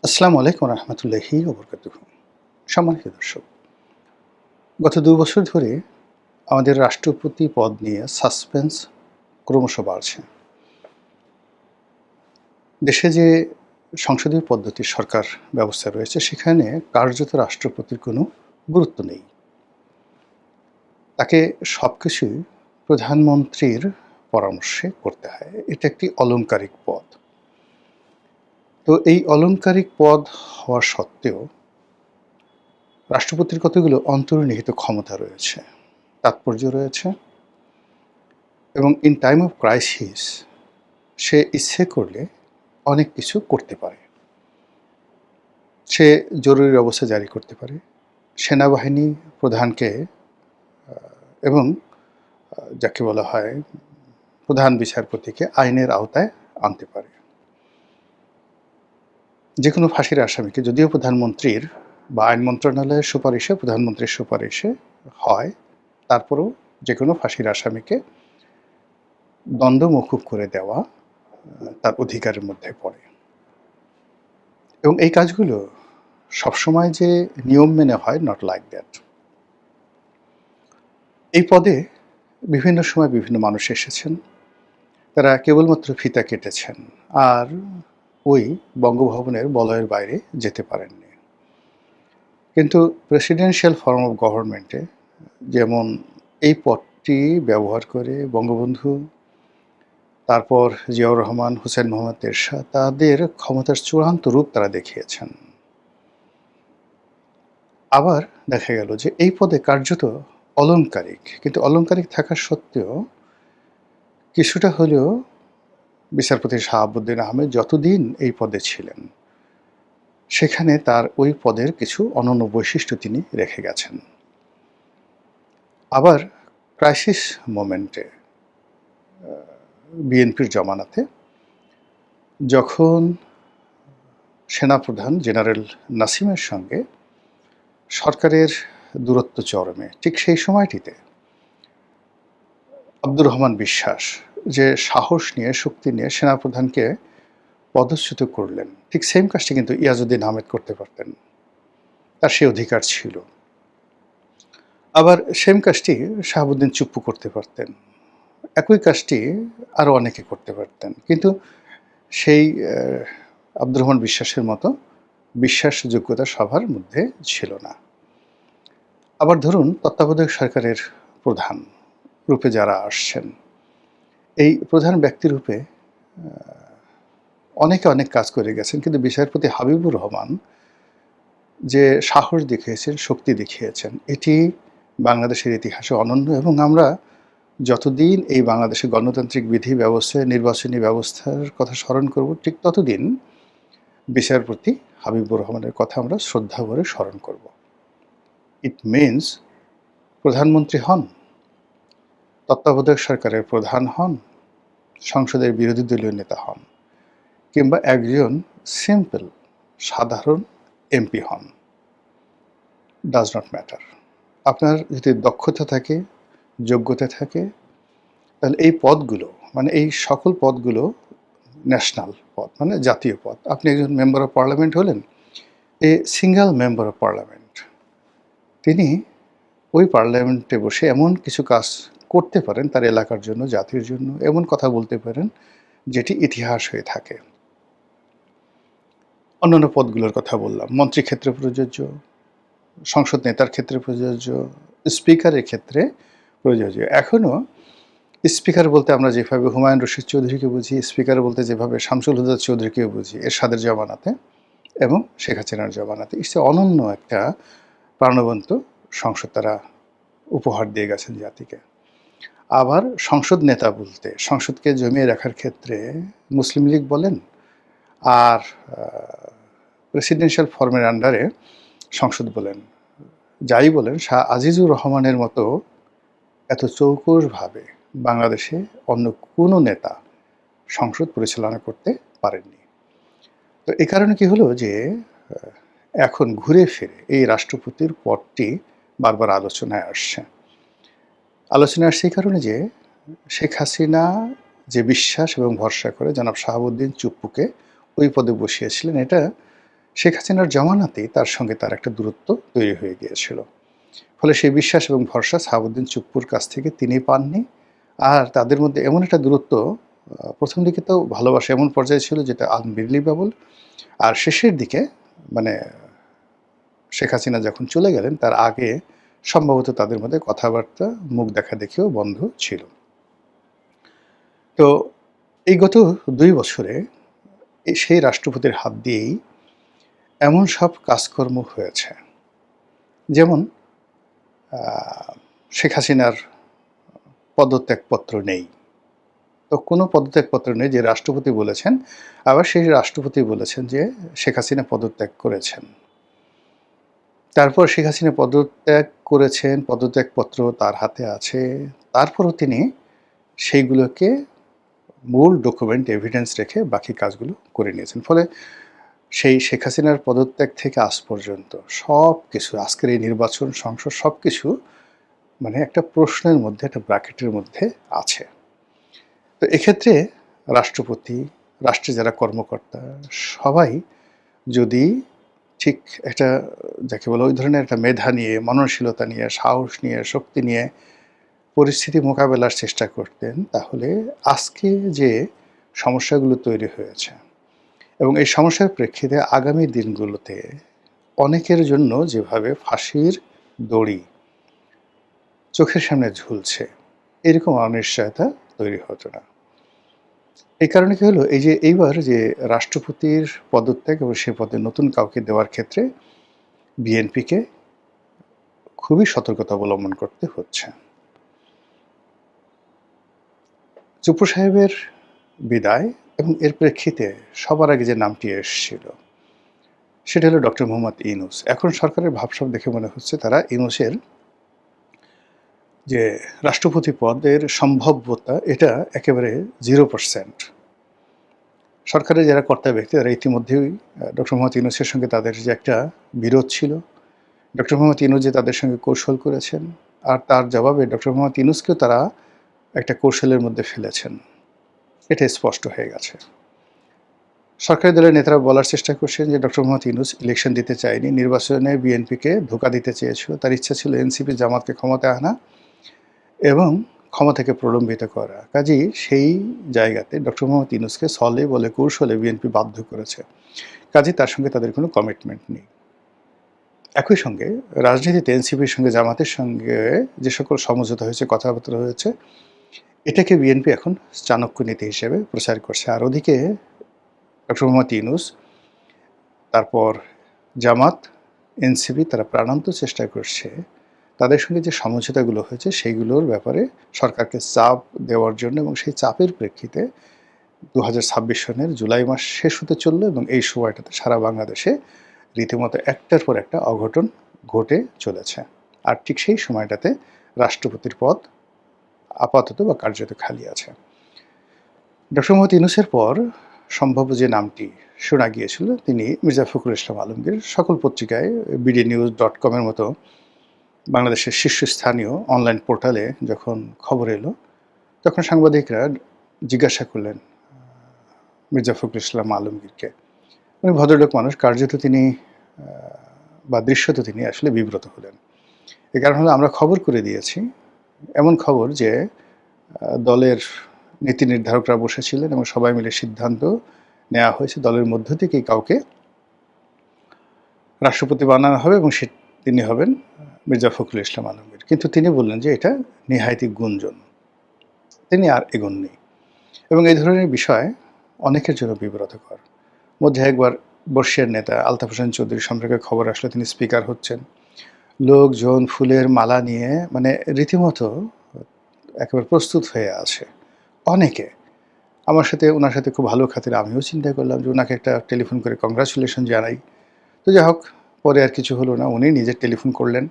আসসালামু আলাইকুম রহমতুল্লাহি ওবরকাতুহ। সম্মানিত দর্শক, গত ২ বছর ধরে আমাদের রাষ্ট্রপতি পদ নিয়ে সাসপেন্স ক্রমশ বাড়ছে। দেশে যে সংসদীয় পদ্ধতির সরকার ব্যবস্থা রয়েছে সেখানে কার্যত রাষ্ট্রপতির কোনো গুরুত্ব নেই। তাকে সবকিছুই প্রধানমন্ত্রীর পরামর্শে করতে হয়। এটা একটি অলংকারিক পদ। তো এই অলংকারিক পদ হওয়া সত্ত্বেও রাষ্ট্রপতির কতগুলো অন্তর্নিহিত ক্ষমতা রয়েছে, তাৎপর্য রয়েছে এবং ইন টাইম অফ ক্রাইসিস সে ইচ্ছে করলে অনেক কিছু করতে পারে। সে জরুরি অবস্থা জারি করতে পারে, সেনাবাহিনী প্রধানকে এবং যাকে বলা হয় প্রধান বিচারপতিকে আইনের আওতায় আনতে পারে। যে কোনো ফাঁসির আসামিকে, যদিও প্রধানমন্ত্রীর বা আইন মন্ত্রণালয়ের সুপারিশে, প্রধানমন্ত্রীর সুপারিশে হয়, তারপরেও যে কোনো ফাঁসির আসামিকে দণ্ড মওকুফ করে দেওয়া তার অধিকারের মধ্যে পড়ে। এবং এই কাজগুলো সবসময় যে নিয়ম মেনে হয়, নট লাইক দ্যাট। এই পদে বিভিন্ন সময় বিভিন্ন মানুষ এসেছেন, তারা কেবলমাত্র ফিতা কেটেছেন আর ওই বঙ্গভবনের বলয়ের বাইরে যেতে পারেননি। কিন্তু প্রেসিডেন্সিয়াল ফর্ম অফ গভর্নমেন্টে যেমন এই পদটি ব্যবহার করে বঙ্গবন্ধু, তারপর জিয়াউর রহমান, হুসেন মোহাম্মদ এরশাদ তাদের ক্ষমতার চূড়ান্ত রূপ তারা দেখিয়েছেন। আবার দেখা গেল যে এই পদে কার্যত অলংকারিক, কিন্তু অলংকারিক থাকা সত্ত্বেও কিছুটা হলেও বিচারপতি শাহাবুদ্দিন আহমেদ যতদিন এই পদে ছিলেন সেখানে তার ওই পদের কিছু অনন্য বৈশিষ্ট্য তিনি রেখে গেছেন। আবার ক্রাইসিস মোমেন্টে বিএনপির জমানাতে যখন সেনাপ্রধান জেনারেল নাসিমের সঙ্গে সরকারের দূরত্ব চরমে, ঠিক সেই সময়টিতে আব্দুর রহমান বিশ্বাস যে সাহস নিয়ে, শক্তি নিয়ে সেনাপ্রধানকে পদচ্যুত করলেন, ঠিক সেম কাজটি কিন্তু ইয়াজউদ্দিন আহমেদ করতে পারতেন, তার সে অধিকার ছিল। আবার সেম কাজটি শাহাবুদ্দিন চুপ্পু করতে পারতেন, একই কাজটি আরও অনেকে করতে পারতেন, কিন্তু সেই আব্দুর রহমান বিশ্বাসের মতো বিশ্বাসযোগ্যতা সবার মধ্যে ছিল না। আবার ধরুন তত্ত্বাবধায়ক সরকারের প্রধান রূপে যারা আসছেন, এই প্রধান ব্যক্তিরূপে অনেকে অনেক কাজ করে গেছেন, কিন্তু বিচারপতি হাবিবুর রহমান যে সাহস দেখিয়েছেন, শক্তি দেখিয়েছেন, এটি বাংলাদেশের ইতিহাসে অনন্য। এবং আমরা যতদিন এই বাংলাদেশে গণতান্ত্রিক বিধি ব্যবস্থায় নির্বাচনী ব্যবস্থার কথা স্মরণ করব, ঠিক ততদিন বিচারপতি হাবিবুর রহমানের কথা আমরা শ্রদ্ধা ভরে স্মরণ করব। ইট মিনস প্রধানমন্ত্রী হন, তত্ত্বাবধায়ক সরকারের প্রধান হন, সংসদের বিরোধী দলীয় নেতা হন, কিংবা একজন সিম্পল সাধারণ এমপি হন, ডাজ নট ম্যাটার। আপনার যদি দক্ষতা থাকে, যোগ্যতা থাকে, তাহলে এই পদগুলো, মানে এই সকল পদগুলো ন্যাশনাল পদ, মানে জাতীয় পদ। আপনি একজন মেম্বার অফ পার্লামেন্ট হলেন, a single member of parliament, তিনি ওই পার্লামেন্টে বসে এমন কিছু কাজ করতে পারেন তার এলাকার জন্য, জাতির জন্য, এমন কথা বলতে পারেন যেটি ইতিহাস হয়ে থাকে। অন্যান্য পদগুলোর কথা বললাম, মন্ত্রী ক্ষেত্রে প্রযোজ্য, সংসদ নেতার ক্ষেত্রে প্রযোজ্য, স্পিকারের ক্ষেত্রে প্রযোজ্য। এখনও স্পিকার বলতে আমরা যেভাবে হুমায়ুন রশিদ চৌধুরীকে বুঝি, স্পিকার বলতে যেভাবে শামসুল হুদা চৌধুরীকেও বুঝি এরশাদের জমানাতে এবং শেখ হাসিনার জমানাতে, অনন্য একটা প্রাণবন্ত সংসদ তারা উপহার দিয়ে গেছেন জাতিকে। আবার সংসদ নেতা বলতে সংসদকে জমিয়ে রাখার ক্ষেত্রে মুসলিম লীগ বলেন, আর প্রেসিডেন্সিয়াল ফর্মের আন্ডারে সংসদ বলেন, যাই বলেন, শাহ আজিজুর রহমানের মতো এত চৌকসভাবে বাংলাদেশে অন্য কোনো নেতা সংসদ পরিচালনা করতে পারেননি। তো এই কারণে কি হলো যে এখন ঘুরে ফিরে এই রাষ্ট্রপতির পদটি বারবার আলোচনায় আসছে। আলোচনায় আসছে এই কারণে যে শেখ হাসিনা যে বিশ্বাস এবং ভরসা করে জনাব শাহাবুদ্দিন চুপ্পুকে ওই পদে বসিয়েছিলেন, এটা শেখ হাসিনার জামানাতেই তার সঙ্গে তার একটা দূরত্ব তৈরি হয়ে গিয়েছিল। ফলে সেই বিশ্বাস এবং ভরসা সাহাবুদ্দিন চুপ্পুর কাছ থেকে তিনি পাননি। আর তাদের মধ্যে এমন একটা দূরত্ব, প্রথম দিকে তো ভালোবাসা এমন পর্যায়ে ছিল যেটা আনবিলিভেবল। আর শেষের দিকে মানে শেখ হাসিনা যখন চলে গেলেন তার আগে সম্ভবত তাদের মধ্যে কথাবার্তা মুখ দেখাদেখিও বন্ধ ছিল। তো এই গত ২ বছরে সেই রাষ্ট্রপতির হাত দিয়েই এমন সব কাজকর্ম হয়েছে, যেমন শেখ হাসিনার পদত্যাগপত্র নেই। তো কোনো পদত্যাগপত্র নেই যে রাষ্ট্রপতি বলেছেন, আবার সেই রাষ্ট্রপতি বলেছেন যে শেখ হাসিনা পদত্যাগ করেছেন। তারপর শেখ হাসিনা পদত্যাগ করেছেন, পদত্যাগপত্র তার হাতে আছে। তারপরও তিনি সেইগুলোকে মূল ডকুমেন্ট এভিডেন্স রেখে বাকি কাজগুলো করে নিয়েছেন। ফলে সেই শেখ হাসিনার পদত্যাগ থেকে আজ পর্যন্ত সব কিছু, আজকের এই নির্বাচন, সংসদ সব কিছু মানে একটা প্রশ্নের মধ্যে, একটা ব্র্যাকেটের মধ্যে আছে। তো এক্ষেত্রে রাষ্ট্রপতি, রাষ্ট্রে যারা কর্মকর্তা সবাই যদি ঠিক একটা, যাকে বলে ওই ধরনের একটা মেধা নিয়ে, মননশীলতা নিয়ে, সাহস নিয়ে, শক্তি নিয়ে পরিস্থিতি মোকাবেলার চেষ্টা করতেন, তাহলে আজকে যে সমস্যাগুলো তৈরি হয়েছে এবং এই সমস্যার প্রেক্ষিতে আগামী দিনগুলোতে অনেকের জন্য যেভাবে ফাঁসির দড়ি চোখের সামনে ঝুলছে, এরকম অনিশ্চয়তা তৈরি হতো না। এই কারণে কি হলো, এই যে এইবার যে রাষ্ট্রপতির পদত্যাগ এবং সে পদে নতুন কাউকে দেওয়ার ক্ষেত্রে বিএনপিকে খুবই সতর্কতা অবলম্বন করতে হচ্ছে। চুপ্পু সাহেবের বিদায় এবং এর প্রেক্ষিতে সবার আগে যে নামটি এসেছিল সেটা হলো ডক্টর মোহাম্মদ ইউনূস। এখন সরকারের ভাবসাব দেখে মনে হচ্ছে তারা ইউনূসের যে রাষ্ট্রপতি পদের সম্ভাব্যতা এটা একেবারে 0%। সরকারের যারা কর্তা ব্যক্তি তারা ইতিমধ্যেই ডক্টর মোহাম্মদ ইউনূসের সঙ্গে তাদের যে একটা বিরোধ ছিল, ডক্টর মোহাম্মদ ইউনূস যে তাদের সঙ্গে কৌশল করেছেন, আর তার জবাবে ডক্টর মোহাম্মদ ইউনূসকেও তারা একটা কৌশলের মধ্যে ফেলেছেন, এটা স্পষ্ট হয়ে গেছে। সরকারি দলের নেতারা বলার চেষ্টা করছেন যে ডক্টর মোহাম্মদ ইউনূস ইলেকশন দিতে চায়নি, নির্বাচনে বিএনপিকে ধোঁকা দিতে চেয়েছিল, তার ইচ্ছা ছিল এনসিপি জামাতকে ক্ষমতায় আনা এবং ক্ষমতাকে প্রলম্বিত করা। কাজেই সেই জায়গাতে ডক্টর মোহাম্মদ ইউনূসকে ছলে বলে কৌশলে বিএনপি বাধ্য করেছে। কাজেই তার সঙ্গে তাদের কোনো কমিটমেন্ট নেই। একই সঙ্গে রাজনীতিতে এনসিপির সঙ্গে জামাতের সঙ্গে যে সকল সমঝোতা হয়েছে, কথাবার্তা হয়েছে, এটাকে বিএনপি এখন চাণক্য নীতি হিসেবে প্রচার করছে। আর ওদিকে ডক্টর মোহাম্মদ ইউনূস, তারপর জামাত, এনসিপি তারা প্রাণান্ত চেষ্টা করছে তাদের সঙ্গে যে সমঝোতাগুলো হয়েছে সেইগুলোর ব্যাপারে সরকারকে চাপ দেওয়ার জন্য, এবং সেই চাপের প্রেক্ষিতে 2026 সনের জুলাই মাস শেষ হতে চললো এবং এই সময়টাতে সারা বাংলাদেশে রীতিমতো একটার পর একটা অঘটন ঘটে চলেছে। আর ঠিক সেই সময়টাতে রাষ্ট্রপতির পদ আপাতত বা কার্যত খালি আছে। ডক্টর মোহাম্মদ ইউনূসের পর সম্ভাব্য যে নামটি শোনা গিয়েছিল তিনি মির্জা ফখরুল ইসলাম আলমগীর। সকল পত্রিকায় bdnews.com-এর মতো বাংলাদেশের শীর্ষস্থানীয় অনলাইন পোর্টালে যখন খবর এলো, তখন সাংবাদিকরা জিজ্ঞাসা করলেন মির্জা ফখরুল ইসলাম আলমগীরকে। উনি ভদ্রলোক মানুষ, কার্যত তিনি বা দৃশ্যত তিনি আসলে বিব্রত হলেন। এ কারণ হলো আমরা খবর করে দিয়েছি, এমন খবর যে দলের নীতি নির্ধারকরা বসেছিলেন এবং সবাই মিলে সিদ্ধান্ত নেওয়া হয়েছে দলের মধ্য থেকেই কাউকে রাষ্ট্রপতি বানানো হবে এবং তিনি হবেন মির্জা ফখরুল ইসলাম আলমগীর। কিন্তু তিনি বললেন যে এটা নেহায়েতি গুঞ্জন, তিনি আর এগোননি। এবং এই ধরনের বিষয় অনেকের জন্য বিব্রতকর। মধ্যে একবার বর্ষিয়ার নেতা আলতাফ হোসেন চৌধুরী সম্পর্কে খবর আসলে তিনি স্পিকার হচ্ছেন, লোকজন ফুলের মালা নিয়ে মানে রীতিমতো একেবারে প্রস্তুত হয়ে আছে অনেকে। আমার সাথে ওনার সাথে খুব ভালো খাতির, আমিও চিন্তা করলাম যে ওনাকে একটা টেলিফোন করে কংগ্রাচুলেশন জানাই। তো যাই হোক, পরে আর কিছু হলো না, উনি নিজে টেলিফোন করলেন।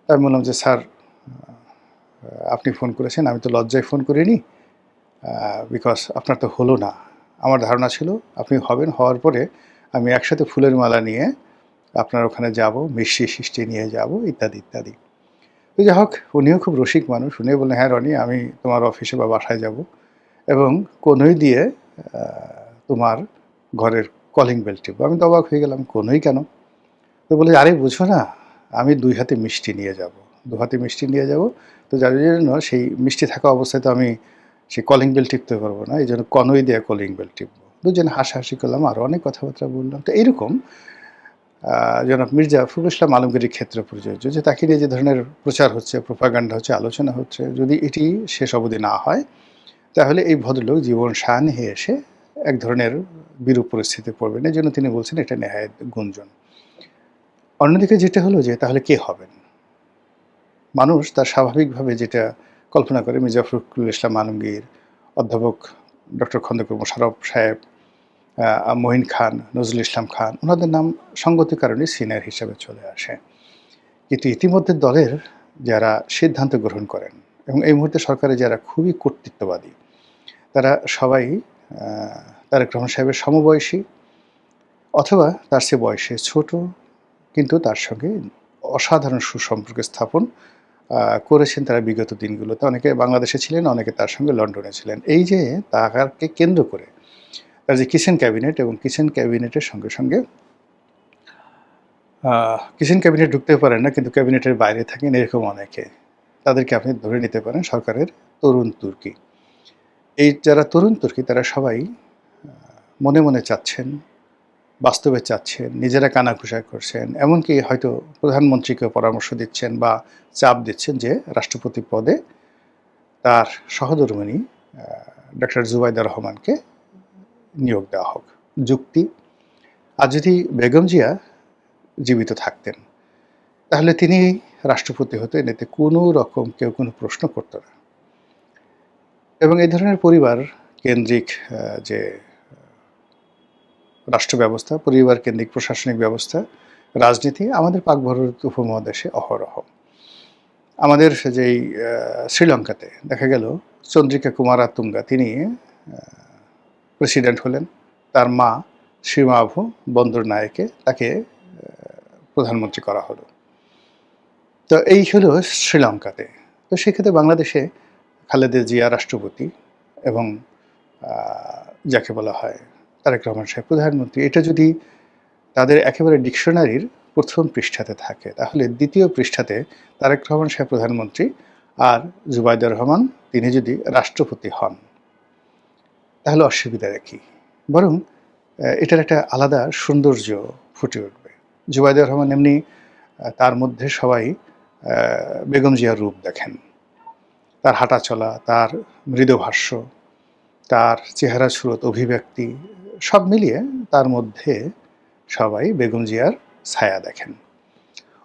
আমি বললাম যে স্যার আপনি ফোন করেছেন, আমি তো লজ্জায় ফোন করিনি, বিকজ আপনার তো হলো না। আমার ধারণা ছিল আপনি হবেন, হওয়ার পরে আমি একসাথে ফুলের মালা নিয়ে আপনার ওখানে যাব, মিষ্টি সিষ্টি নিয়ে যাব, ইত্যাদি ইত্যাদি। তো যাই হোক, উনিও খুব রসিক মানুষ, উনিও বললেন হ্যাঁ রনি, আমি তোমার অফিসে বা বাসায় যাব এবং কনুই দিয়ে তোমার ঘরের কলিং বেল টিপব। আমি তো অবাক হয়ে গেলাম, কনুই কেন? তো বলে, আরে বুঝো না, আমি ২ হাতে মিষ্টি নিয়ে যাব, ২ হাতে মিষ্টি নিয়ে যাব, তো যার জন্য সেই মিষ্টি থাকা অবস্থায় তো আমি সেই কলিং বেল টিপতে পারবো না, এই জন্য কনুই দিয়ে কলিং বেল টিপব। দুজনে হাসাহাসি করলাম, আরও অনেক কথাবার্তা বললাম। তো এইরকম জনাব মির্জা ফখরুল ইসলাম আলমগীরের ক্ষেত্রে প্রযোজ্য যে তাকে নিয়ে যে ধরনের প্রচার হচ্ছে, প্রোপাগান্ডা হচ্ছে, আলোচনা হচ্ছে, যদি এটি শেষ অবধি না হয় তাহলে এই ভদ্রলোক জীবন সান হয়ে এসে এক ধরনের বিরূপ পরিস্থিতি পড়বেন। এই জন্য তিনি বলছেন এটা নেহায়েত গুঞ্জন। অন্যদিকে যেটা হলো যে তাহলে কে হবেন? মানুষ তার স্বাভাবিকভাবে যেটা কল্পনা করে, মির্জা ফখরুল ইসলাম আলমগীর, অধ্যাপক ডক্টর খন্দকার মোশাররফ সাহেব, মঈন খান, নজরুল ইসলাম খান, ওনাদের নাম সঙ্গতির কারণে সিনিয়র হিসেবে চলে আসে। কিন্তু ইতিমধ্যে দলের যারা সিদ্ধান্ত গ্রহণ করেন এবং এই মুহূর্তে সরকারে যারা খুবই কর্তৃত্ববাদী, তারা সবাই তারেক রহমান সাহেবের সমবয়সী অথবা তার চেয়ে বয়সে ছোট, কিন্তু তার সঙ্গে অসাধারণ সুসম্পর্ক স্থাপন করেছেন তারা বিগত দিনগুলোতে। অনেকে বাংলাদেশে ছিলেন, অনেকে তার সঙ্গে লন্ডনে ছিলেন। এই যে তাকে কেন্দ্র করে তার যে কিচেন ক্যাবিনেট, এবং কিচেন ক্যাবিনেটের সঙ্গে সঙ্গে কিচেন ক্যাবিনেট ঢুকতে পারেন না, কিন্তু ক্যাবিনেটের বাইরে থাকেন এরকম অনেকে, তাদেরকে আপনি ধরে নিতে পারেন সরকারের তরুণ তুর্কি। এই যারা তরুণ তুর্কি তারা সবাই মনে মনে চাচ্ছেন, বাস্তবে চাচ্ছেন, নিজেরা কানাঘুষা করছেন, এমনকি হয়তো প্রধানমন্ত্রীকে পরামর্শ দিচ্ছেন বা চাপ দিচ্ছেন যে রাষ্ট্রপতি পদে তার সহধর্মিণী ডক্টর জুবাইদা রহমানকে নিয়োগ দেওয়া হোক। যুক্তি, আর যদি বেগম জিয়া জীবিত থাকতেন তাহলে তিনি রাষ্ট্রপতি হতেন, এতে কোনো রকম কেউ কোনো প্রশ্ন করত না। এবং এই ধরনের পরিবার কেন্দ্রিক যে রাষ্ট্র ব্যবস্থা, পরিবার কেন্দ্রিক প্রশাসনিক ব্যবস্থা, রাজনীতি আমাদের পাক ভারত উপমহাদেশে অহরহ। আমাদের যেই শ্রীলঙ্কাতে দেখা গেল চন্দ্রিকা কুমারাতুঙ্গা, তিনি প্রেসিডেন্ট হলেন, তার মা শ্রীমাভু বন্দরনায়েকে তাকে প্রধানমন্ত্রী করা হলো। তো এই হলো শ্রীলঙ্কাতে। তো সেক্ষেত্রে বাংলাদেশে খালেদা জিয়া রাষ্ট্রপতি এবং যাকে বলা হয় তারেক রহমান সাহেব প্রধানমন্ত্রী, এটা যদি তাদের একেবারে ডিকশনারির প্রথম পৃষ্ঠাতে থাকে, তাহলে দ্বিতীয় পৃষ্ঠাতে তারেক রহমান সাহেব প্রধানমন্ত্রী আর জুবাইদা রহমান তিনি যদি রাষ্ট্রপতি হন, তাহলে অসুবিধা কি? বরং এটার একটা আলাদা সৌন্দর্য ফুটে উঠবে। জুবাইদা রহমান এমনি তার মধ্যে সবাই বেগম জিয়ার রূপ দেখেন, তার হাঁটা চলা, তার মৃদুভাষ্য, তার চেহারা সুরত, অভিব্যক্তি সব মিলিয়ে তার মধ্যে সবাই বেগম জিয়ার ছায়া দেখেন।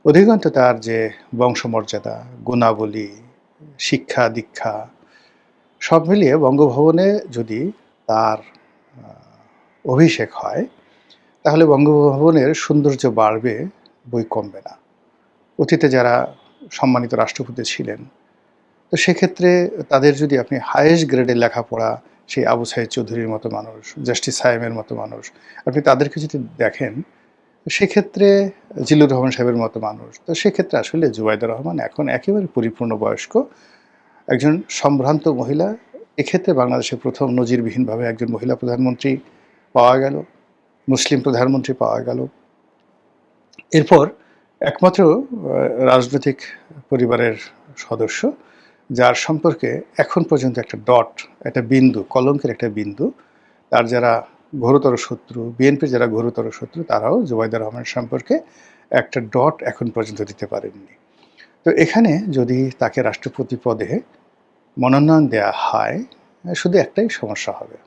অধিকন্তু তার যে বংশমর্যাদা, গুণাবলী, শিক্ষা দীক্ষা সব মিলিয়ে বঙ্গভবনে যদি তার অভিষেক হয় তাহলে বঙ্গভবনের সৌন্দর্য বাড়বে, বই কমবে না। অতীতে যারা সম্মানিত রাষ্ট্রপতি ছিলেন, তো সেক্ষেত্রে তাদের যদি আপনি হায়েস্ট গ্রেডের লেখাপড়া, সেই আবু সাইদ চৌধুরীর মতো মানুষ, জাস্টিস সায়েমের মতো মানুষ, আপনি তাদেরকে যদি দেখেন, সেক্ষেত্রে জিল্লুর রহমান সাহেবের মতো মানুষ, তো সেক্ষেত্রে আসলে জুবাইদা রহমান এখন একেবারে পরিপূর্ণ বয়স্ক একজন সম্ভ্রান্ত মহিলা। এক্ষেত্রে বাংলাদেশে প্রথম নজিরবিহীনভাবে একজন মহিলা প্রধানমন্ত্রী পাওয়া গেল, মুসলিম প্রধানমন্ত্রী পাওয়া গেল। এরপর একমাত্র রাজনৈতিক পরিবারের সদস্য যার সম্পর্কে এখন পর্যন্ত একটা ডট, একটা বিন্দু, কলঙ্কের একটা বিন্দু, তার যারা ঘোরতর শত্রু, বিএনপির যারা ঘোরতর শত্রু, তারাও জুবাইদা রহমান সম্পর্কে একটা ডট এখন পর্যন্ত দিতে পারেননি। তো এখানে যদি তাকে রাষ্ট্রপতি পদে মনোনয়ন দেওয়া হয়, শুধু একটাই সমস্যা হবে,